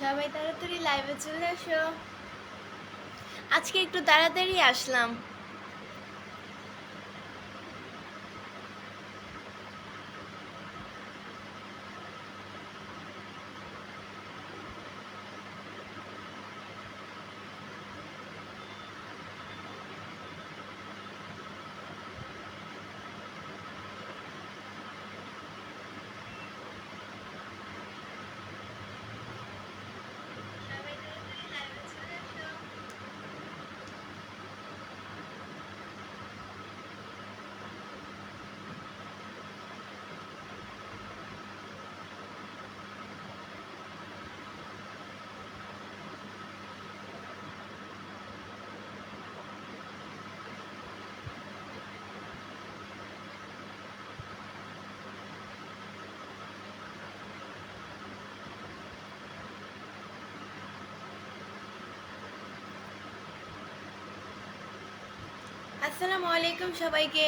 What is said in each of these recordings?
সবাই তাড়াতাড়ি লাইভে চলে আসো। আজকে একটু তাড়াতাড়ি আসলাম। আসসালামু আলাইকুম সবাইকে।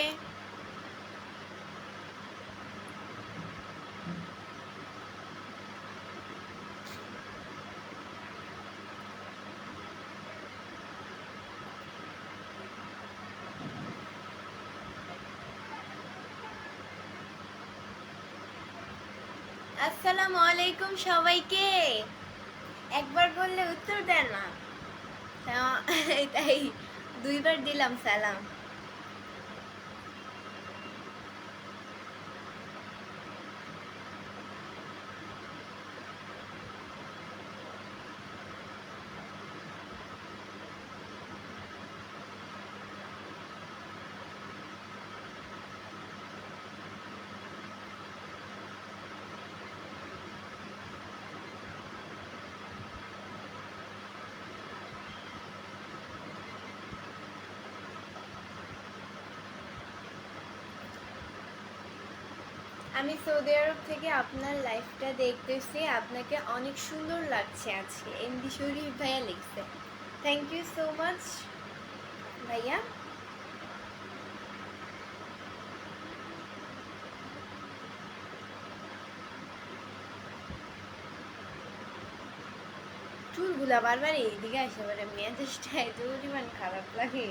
আসসালামু আলাইকুম সবাইকে। একবার বললে উত্তর দেন না, তাই দুইবার দিলাম সালাম। আমি সৌদি আরব থেকে আপনার লাইফটা দেখতেছি, আপনাকে অনেক সুন্দর লাগছে আজকে। এমডি শরীফ ভাইয়া লিখছে। থ্যাংক ইউ সো মাচ ভাইয়া। চুলগুলা বারবার এইদিকে আসে, মানে মেজাজটা এত পরিমাণ খারাপ লাগে।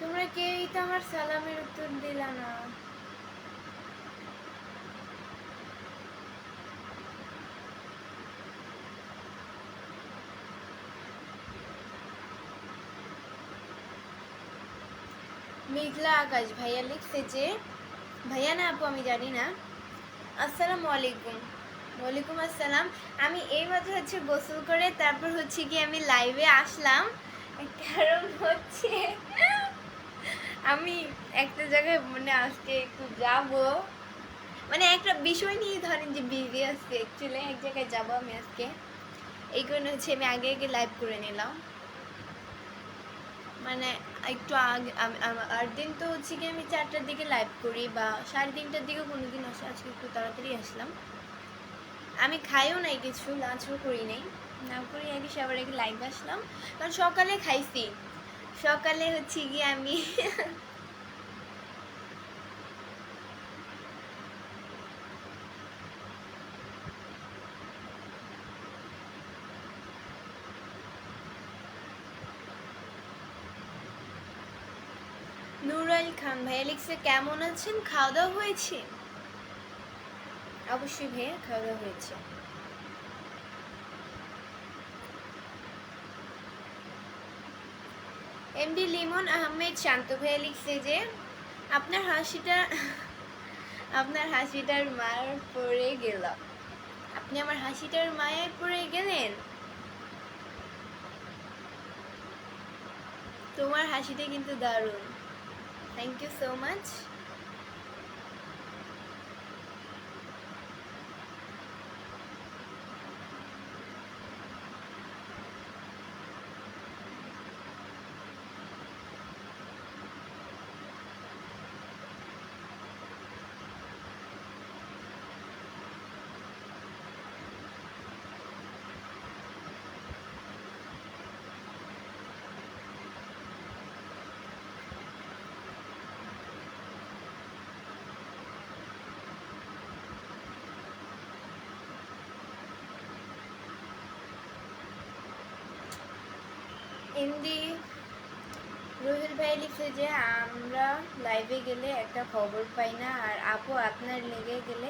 তোমরা কেউই তো আমার সালামের উত্তর দিলা না। মেঘলা আকাশ ভাইয়া লিখছে যে, ভাইয়া না আপু আমি জানি না। আসসালামু আলাইকুম। ওয়ালাইকুম আসসালাম। আমি এইমাত্র হচ্ছে গোসল করে তারপর হচ্ছে কি আমি লাইভে আসলাম। কারণ হচ্ছে আমি একটা জায়গায় মানে আজকে একটু যাব, মানে একটা বিষয় নিয়ে ধরেন যে বিজি আছে, অ্যাকচুয়ালি এক জায়গায় যাব আমি আজকে। এই কারণে হচ্ছে আমি আগে আগে লাইভ করে নিলাম। মানে একটু আগে আর দিন তো হচ্ছে কি আমি 4টার দিকে লাইভ করি বা 3:30টার দিকে কোনো দিন আসে। আজকে একটু তাড়াতাড়ি আসলাম। আমি খাইও নাই, কিছু লাঞ্চও করি নাই, না করি আগে সবার আগে লাইভ আসলাম। কারণ সকালে খাইছি, সকালে হচ্ছে গিয়ে আমি নুরাইল খান ভাইয়া লিখছে কেমন আছেন, খাওয়া দাওয়া হয়েছে? অবশ্যই ভাইয়া খাওয়া দাওয়া হয়েছে। এমডি লিমন আহমেদ শান্ত ভাইয়া লিখছে যে আপনার হাসিটা আপনার হাসিটার মার পড়ে গেল। আপনি আমার হাসিটার মায়ায় পড়ে গেলেন। তোমার হাসিটা কিন্তু দারুণ। Thank you so much. MD Ruhel ভাই লিখছে যে আমরা লাইভে গেলে একটা খবর পাই না, আর আপু আপনার লেগে গেলে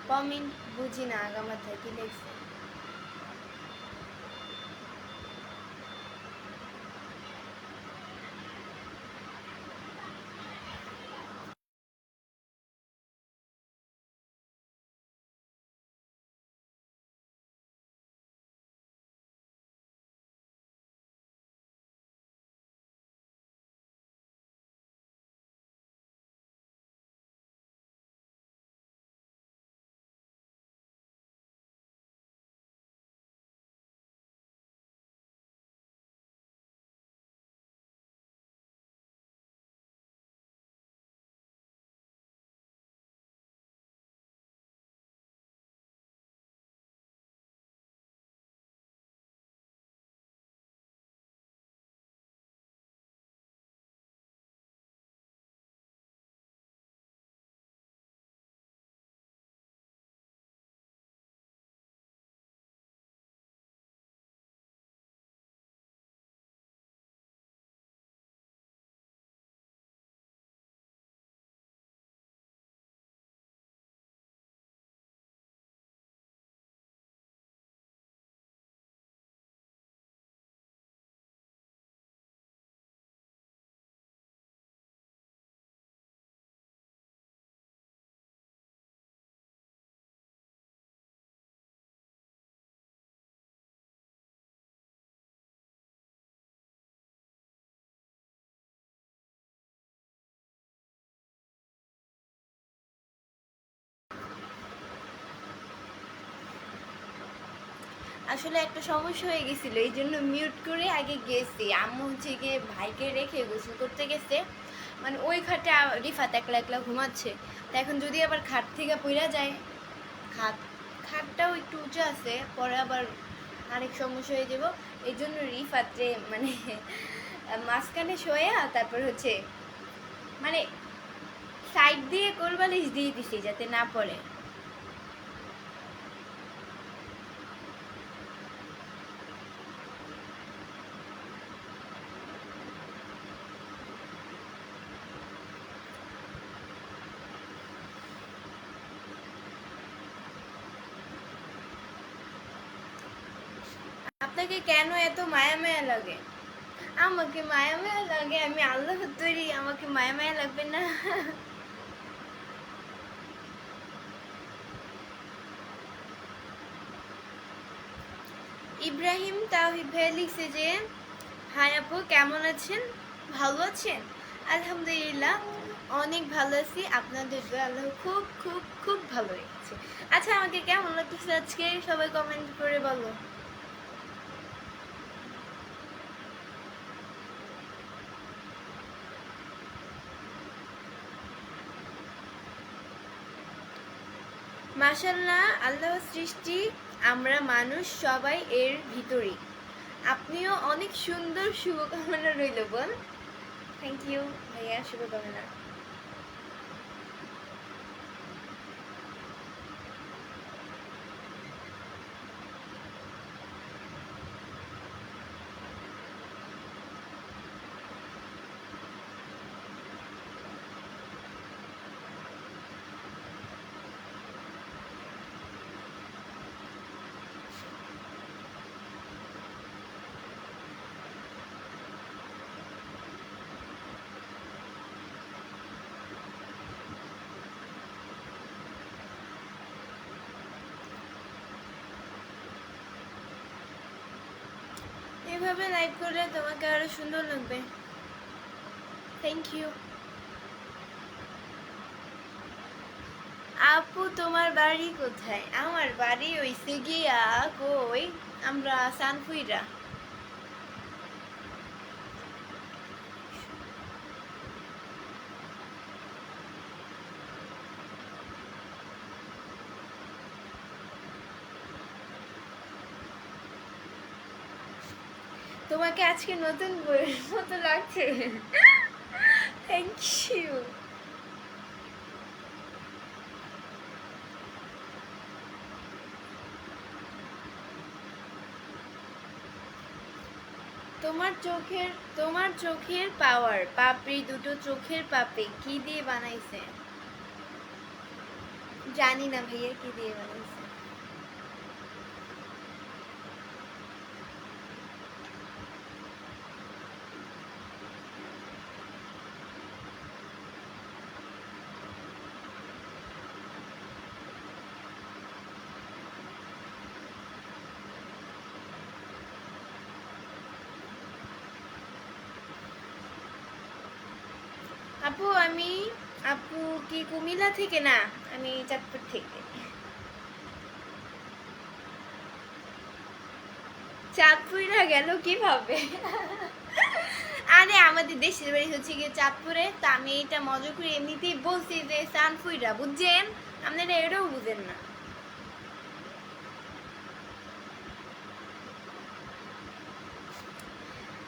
কমেন্ট বুঝি না আগামাথায় কি লিখছে। আসলে একটা সমস্যা হয়ে গেছিল, এই জন্য মিউট করে আগে গেছি। আম্মু হচ্ছে গিয়ে ভাইকে রেখে গোসল করতে গেছে, মানে ওই খাটে রিফাত একলা একলা ঘুমাচ্ছে। তো এখন যদি আবার খাট থেকে পইরা যায়, খাটটাও একটু উঁচু আছে, পরে আবার আরেক সমস্যা হয়ে যাব। এই জন্য রিফাতরে মানে মাঝখানে শোয়া, তারপর হচ্ছে মানে সাইড দিয়ে কোলবালিশ দিয়ে দিছি যাতে না পড়ে। আপনাকে কেন এত মায়া মায়া লাগে? আমাকে মায়া মায়া লাগে? আমি আল্লাহর তৈরি, আমাকে মায়া মায়া লাগবে না? ইব্রাহিম তাওহিদ ভাই লিখছে যে হাই আপু, কেমন আছেন? ভালো আছেন? আলহামদুলিল্লাহ অনেক ভালো আছি, আপনাদের দোয়া আল্লাহ খুব খুব খুব ভালো রেখেছে। আচ্ছা, আমাকে কেমন লাগতেছে আজকে সবাই কমেন্ট করে বলো। মাশাল্লাহ, আল্লাহর সৃষ্টি, আমরা মানুষ সবাই এর ভিতরেই। আপনিও অনেক সুন্দর, শুভকামনা রইল বোন। থ্যাংক ইউ ভাইয়া, শুভকামনা। এভাবে লাইভ করলে তোমাকে আরো সুন্দর লাগবে। থ্যাংক ইউ আপু। তোমার বাড়ি কোথায়? আমার বাড়ি হইছে গিয়া কই, আমরা সানফুইরা। তোমাকে আজকে নতুন বইয়ের মতো লাগছে। Thank you. তোমার চোখের তোমার চোখের পাওয়ার পাপড়ি দুটো চোখের পাপড়ি কি দিয়ে বানাইছে? জানি না ভাইয়া কি দিয়ে বানাইছে। আপু আপু কি কুমিল্লা থেকে? না, আমি চাঁদপুর থেকে। চাঁদপুরা গেল কিভাবে? আরে আমাদের দেশের বাড়ি হচ্ছে গিয়ে চাঁদপুরে, তা আমি এটা মজা করে এমনিতেই বলছি যে চাঁদপুরা, বুঝছেন? আপনারা এটাও বুঝেন না।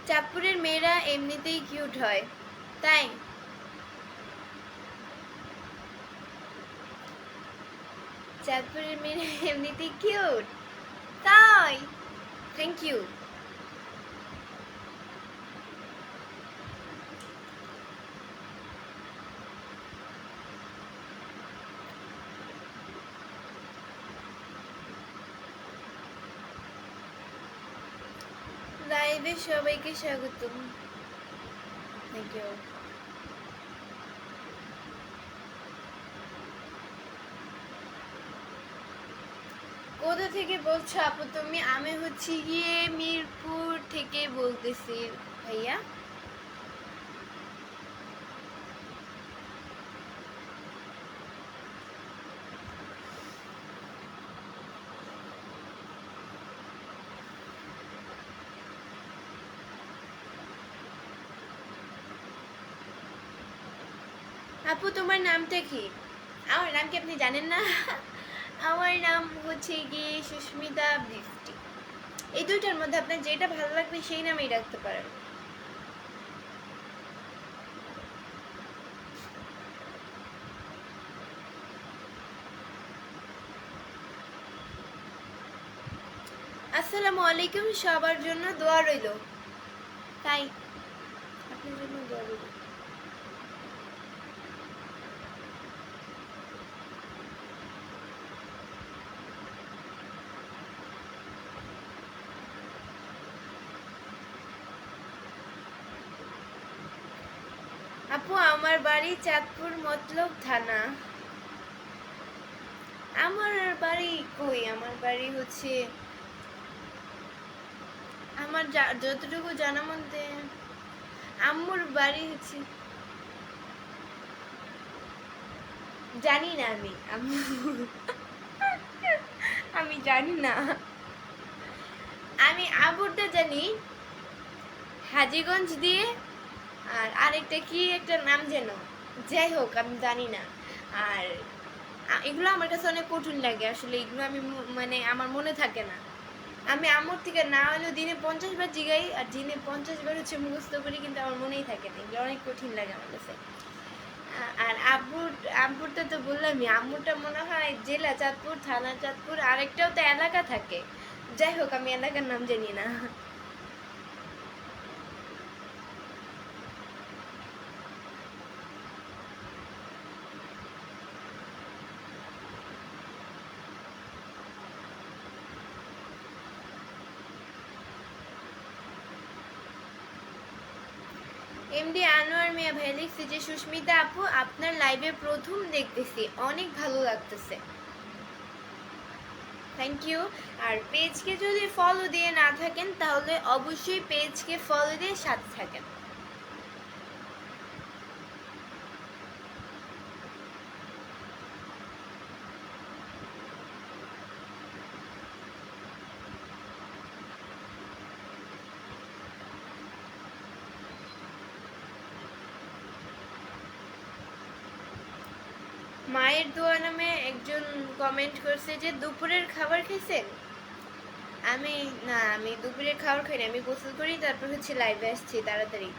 চাঁদপুরের মেয়েরা এমনিতেই কিউট হয়, তাই? চাঁদপুরের মেয়েরা এমনিতেই কিউট, তাই? Thank you. লাইভে সবাইকে স্বাগতম। Thank you. কোথা থেকে বলছো আপু তুমি? আমি হচ্ছে গিয়ে মিরপুর থেকে বলতেছি ভাইয়া। আপু তোমার নামটা কি? আমার নাম কি আপনি জানেন না? আমার নাম হচ্ছে গিয়ে সুস্মিতা বৃষ্টি। এই দুইটার মধ্যে আপনার যেটা ভালো লাগবে সেই নামেই রাখতে পারেন। আসসালামু আলাইকুম, সবার জন্য দোয়া রইল। তাই আপনার জন্য দোয়া রইল। আপু আমার বাড়ি চাঁদপুর মতলব থানা। আমার বাড়ি কই? আমার বাড়ি হচ্ছে, আমার যতটুকু জানা মতে আম্মুর বাড়ি হচ্ছে, জানি না আমি আম্মু, আমি জানি না। আমি আব্বুরটা জানি হাজীগঞ্জ দিয়ে, আর আরেকটা কি একটা নাম যেন, যাই হোক আমি জানি না। আর এগুলো আমার কাছে অনেক কঠিন লাগে আসলে, এগুলো আমি মানে আমার মনে থাকে না। আমি আম্মুর থেকে না হলেও দিনে 50 বার জিগাই, আর দিনে 50 বার হচ্ছে মুখস্থ করি, কিন্তু আমার মনেই থাকে না। এগুলো অনেক কঠিন লাগে আমার কাছে। আর আব্বুরটা তো বললামই, আম্মুরটা মনে হয় জেলা চাঁদপুর, থানা চাঁদপুর, আরেকটাও তো এলাকা থাকে। যাই হোক আমি এলাকার নাম জানি না। এমডি আনোয়ার মিয়া ভাই লিখছে যে সুস্মিতা আপু আপনার লাইভে প্রথম দেখতেছি, অনেক ভালো লাগতেছে। Thank you. আর পেজকে যদি ফলো দিয়ে না থাকেন তাহলে অবশ্যই পেজকে ফলো দিয়ে সাথে থাকেন। মায়ের দোয়া নামে একজন কমেন্ট করছে যে দুপুরের খাবার খেয়েছেন? আমি না, আমি দুপুরের খাবার খাইনি, আমি গোসল করি তারপর হচ্ছে লাইভে আসছি তাড়াতাড়ি।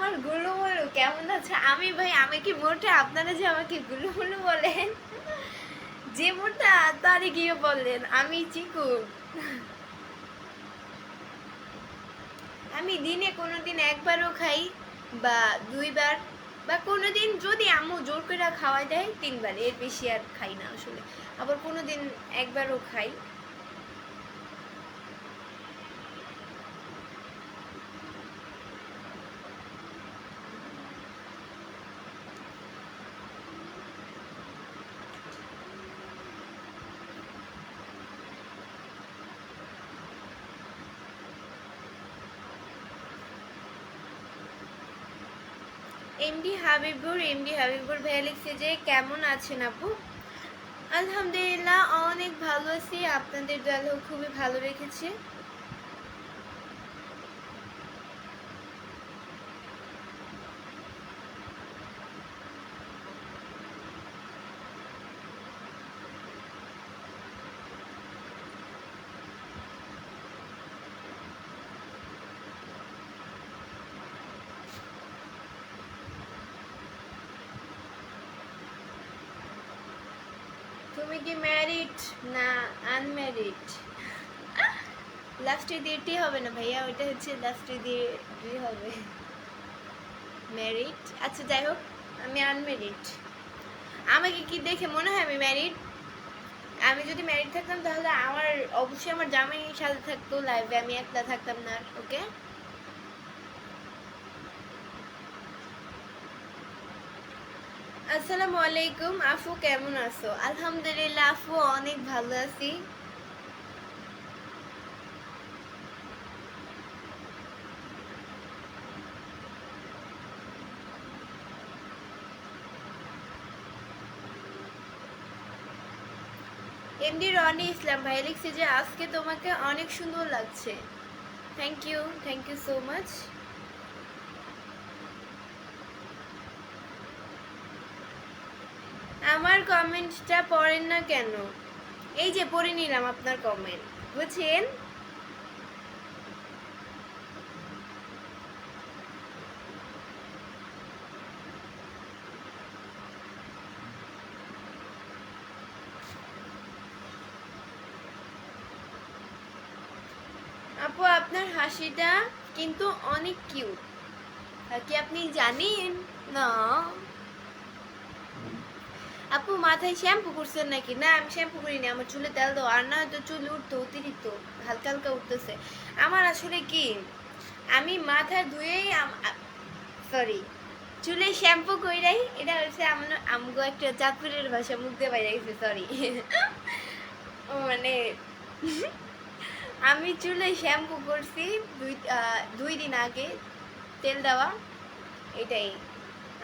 আমার গুলুমুলু কেমন আছে? আমি ভাই আমি কি মোটা? আপনারা যে আমাকে গুলুমুলু বলেন, যে মোটা তারই গিয়ে বললেন আমি চিকু। আমি দিনে কোনোদিন একবারও খাই বা দুইবার, বা কোনোদিন যদি আম্মু জোর করে খাওয়াই দেয় তিনবার, এর বেশি আর খাই না আসলে। আবার কোনোদিন একবারও খাই। এমডি হাবিবুর ভাইয়া লিখছে যে কেমন আছেন আপু? আলহামদুলিল্লাহ অনেক ভালো আছি, আপনাদের দয়ালু খুবই ভালো রেখেছে। তুমি কি ম্যারিড না আনম্যারিড? লাস্টে দিয়ে টি হবে না ভাইয়া, ওইটা হচ্ছে লাস্টে দিয়ে ডি হবে। ম্যারিড, আচ্ছা যাই হোক, আমি আনম্যারিড। আমাকে কি দেখে মনে হয় আমি ম্যারিড? আমি যদি ম্যারিড থাকতাম তাহলে আমার অবশ্যই আমার জামাই সাথে থাকতো লাইভে, আমি একলা থাকতাম না। ওকে, আসসালামু আলাইকুম আফু, কেমন আছো? আলহামদুলিল্লাহ আফু, অনেক ভালো আছি। এমডি রনি ইসলাম ভাই লিখছে যে আজকে তোমাকে অনেক সুন্দর লাগছে। Thank you so much. আমার কমেন্টটা পড়েন না কেন? এই যে পড়ে নিলাম আপনার কমেন্ট, বুঝছেন? আপু আপনার হাসিটা কিন্তু অনেক কিউট, কি আপনি জানেন? না আপু মাথায় শ্যাম্পু করছেন নাকি? না আমি শ্যাম্পু করিনি, আমার চুলে তেল দাও, আর না তো চুল উঠতো অতিরিক্ত, হালকা হালকা উঠতেছে। আমার আসলে কি, আমি মাথা ধুয়েই সরি, চুলে শ্যাম্পু কইরাই, এটা হচ্ছে আমগো একটা চাঁদপুরের ভাষা, মুখ দিয়ে বাইরে গেছে, সরি। মানে আমি চুলে শ্যাম্পু করছি দুই দিন আগে, তেল দেওয়া, এটাই।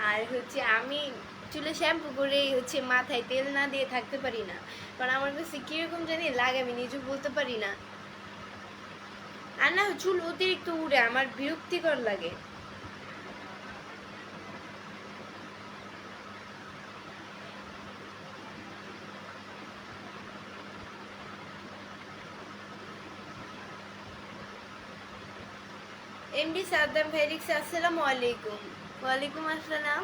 আর হচ্ছে আমি চুলে শ্যাম্পু করে হচ্ছে মাথায় তেল না দিয়ে থাকতে পারি না, কারণ আমার কাছে কিরকম জানি লাগে, আমি নিজে বলতে পারি না। আর না চুল অতিরিক্ত উড়ে, আমার বিরক্তিকর লাগে। এমডি সাদ্দাম ভাই লিখছে আসসালামু আলাইকুম। ওয়ালাইকুম আসসালাম।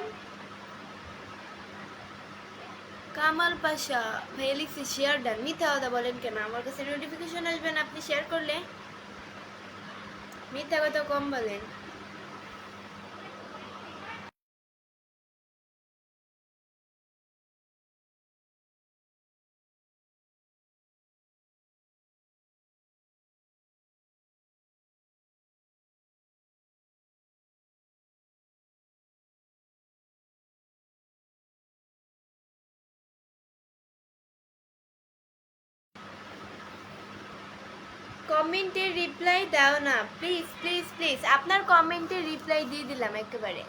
কামাল পাশা ভাই লিখছে শেয়ার ডান। মিথ্যা কথা বলেন কেন? আমার কাছে নোটিফিকেশন আসবে না আপনি শেয়ার করলে? মিথ্যা কথা কম বলেন। কমেন্টের রিপ্লাই দাও না প্লিজ প্লিজ প্লিজ, আপনার কমেন্টের রিপ্লাই দিয়ে দিলাম একেবারে।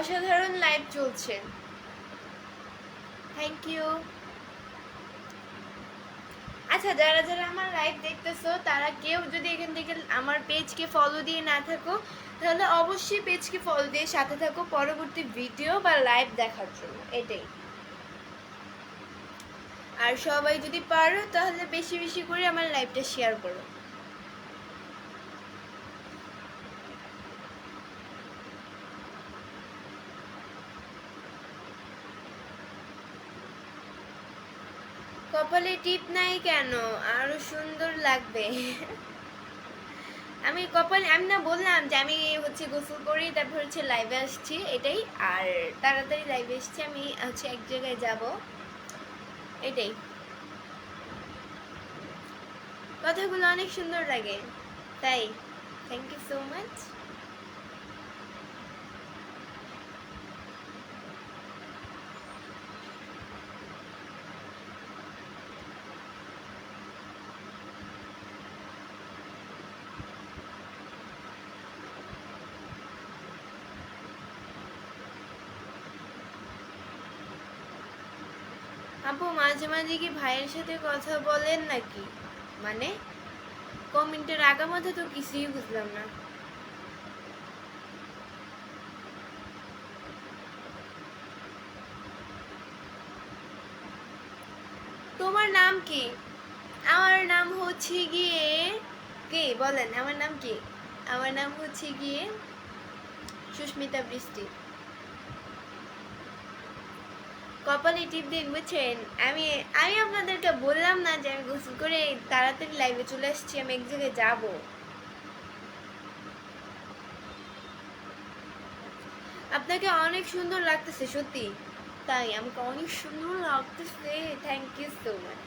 অসাধারণ লাইভ চলছে। Thank you. আচ্ছা, যারা যারা আমার লাইভ দেখতেছো তারা কেউ যদি এখান থেকে আমার পেজকে ফলো দিয়ে না থাকো, তাহলে অবশ্যই পেজকে ফলো দিয়ে সাথে থাকো পরবর্তী ভিডিও বা লাইভ দেখার জন্য, এটাই। আর সবাই যদি পারো তাহলে বেশি বেশি করে আমার লাইভটা শেয়ার করো। কপালে টিপ নাই কেন? আরো সুন্দর লাগবে। আমি না বললাম যে আমি হচ্ছে গোসল করি, তারপর হচ্ছে লাইভে আসছি, এটাই। আর তাড়াতাড়ি লাইভে এসছি, আমি হচ্ছে এক জায়গায় যাব, এটাই। কথাগুলো অনেক সুন্দর লাগে, তাই থ্যাংক ইউ সো মাচ। আপু মাঝে মাঝে কি ভাইয়ের সাথে কথা বলেন নাকি? মানে কমেন্টের আগামাথা তো কিছুই বুঝলাম না। তোমার নাম কি? আমার নাম হচ্ছে গিয়ে, কে বলেন আমার নাম কি? আমার নাম হচ্ছে গিয়ে সুস্মিতা বৃষ্টি। কপালে টিপ দিন, বুঝছেন? আমি আমি আপনাদেরকে বললাম না যে আমি গোসল করে তাড়াতাড়ি লাইভে চলে আসছি, আমি এক জায়গায় যাবো। আপনাকে অনেক সুন্দর লাগতেছে সত্যি, তাই আমাকে অনেক সুন্দর লাগতেছে, থ্যাংক ইউ সো মাচ।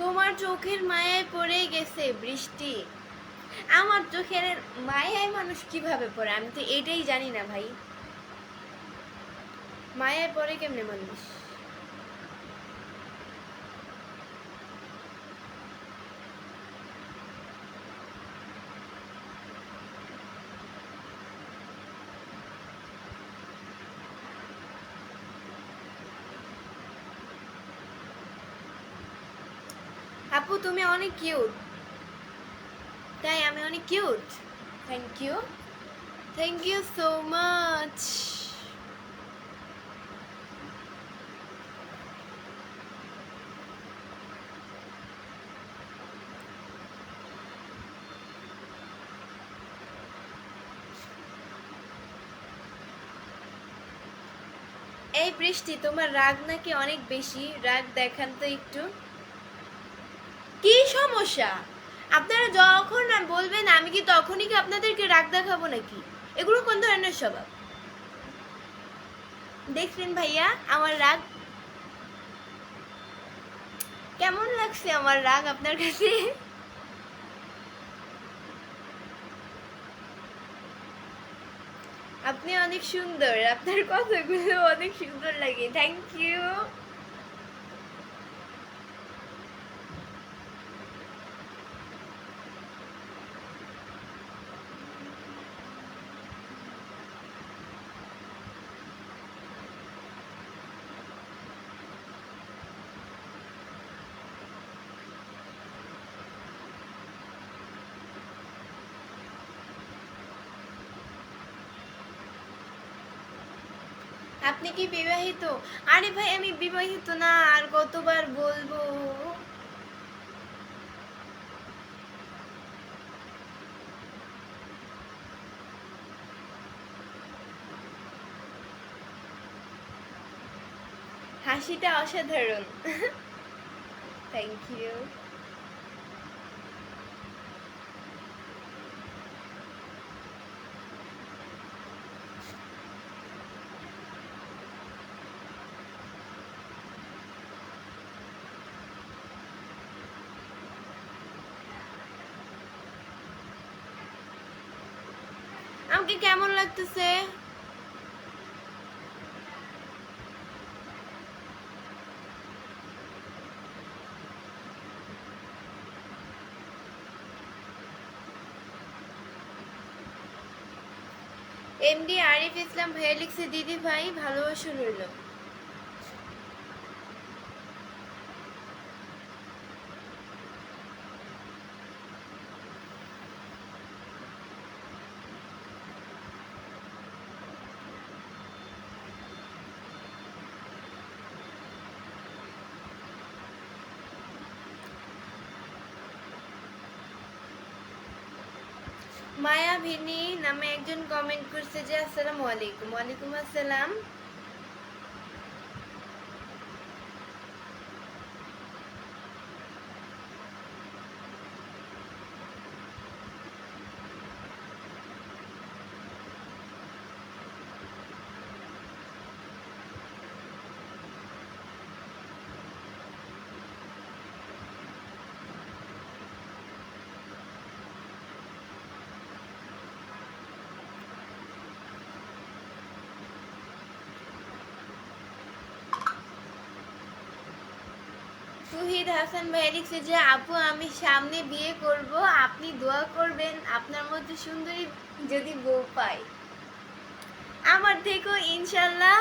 তোমার চোখের মায়ায় পড়ে গেছে বৃষ্টি। আমার চোখের মায়ায় মানুষ কিভাবে পড়ে আমি তো এটাই জানি না ভাই, মায়ায় পড়ে কেমনে মানুষ? আপু তুমি অনেক কিউট, তাই আমি অনেক cute, thank you, thank you so much. এই বৃষ্টি, তোমার রাগ নাকি অনেক বেশি, রাগ দেখান তো একটু। কি সমস্যা? আপনারা যখন বলবেন আমি কি তখনই কি আপনাদেরকে রাগ দেখাবো নাকি? এগুলো কোন ধরনের স্বভাব? দেখছেন ভাইয়া আমার রাগ কেমন লাগছে? আমার রাগ আপনার কাছে? আপনি অনেক সুন্দর, আপনার কথাগুলো অনেক সুন্দর লাগে, থ্যাংক ইউ। আপনি কি বিবাহিত? আরে ভাই আমি বিবাহিত না, আর কতবার বলবো। হাসিটা অসাধারণ। Thank you. আমাকে কেমন লাগতেছে? এমডি আরিফ ইসলাম ভাইয়া লিখছে, দিদি ভাই ভালোবাসা রইল। মায়া ভিনি নামে একজন কমেন্ট করছে যে আসসালামু আলাইকুম। ওয়ালাইকুম আসসালাম। তুহিদ হাসান ভাই লিখছে যে আপু আমি সামনে বিয়ে করব, আপনি দোয়া করবেন আপনার মতো সুন্দরী যদি বউ পাই। আমার থেকেও ইনশাল্লাহ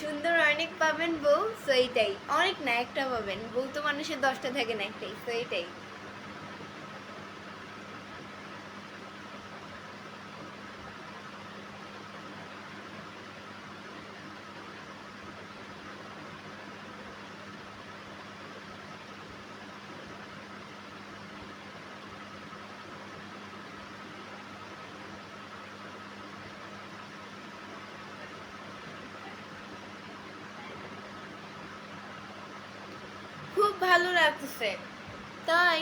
সুন্দর অনেক পাবেন বউ, তো এইটাই অনেক না, একটা পাবেন বউ, তো মানুষের 10টা থাকে না, একটাই, তো এইটাই। খুব ভালো লাগতেছে, তাই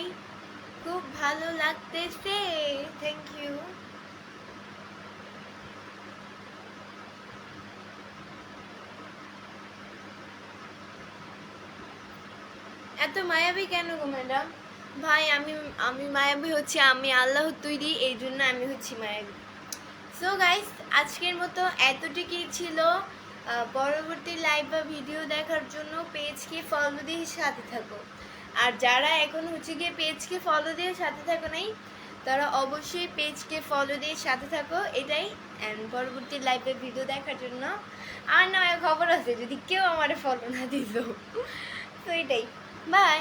খুব ভালো লাগতেছে। Thank you. এত মায়াবী কেন গো ম্যাডাম? ভাই আমি আমি মায়াবী হচ্ছে, আমি আল্লাহর তৈরি, এই জন্য আমি হচ্ছি মায়াবী। সো গাইস, আজকের মতো এতটুকুই ছিল। পরবর্তী লাইভ বা ভিডিও দেখার জন্য পেজকে ফলো দিয়ে সাথে থাকো। আর যারা এখন হচ্ছে গিয়ে পেজকে ফলো দিয়ে সাথে থাকো নাই, তারা অবশ্যই পেজকে ফলো দিয়ে সাথে থাকো, এটাই। অ্যান্ড পরবর্তী লাইভে ভিডিও দেখার জন্য আর না খবর আছে যদি কেউ আমার ফলো না দিত, তো এটাই। বাই।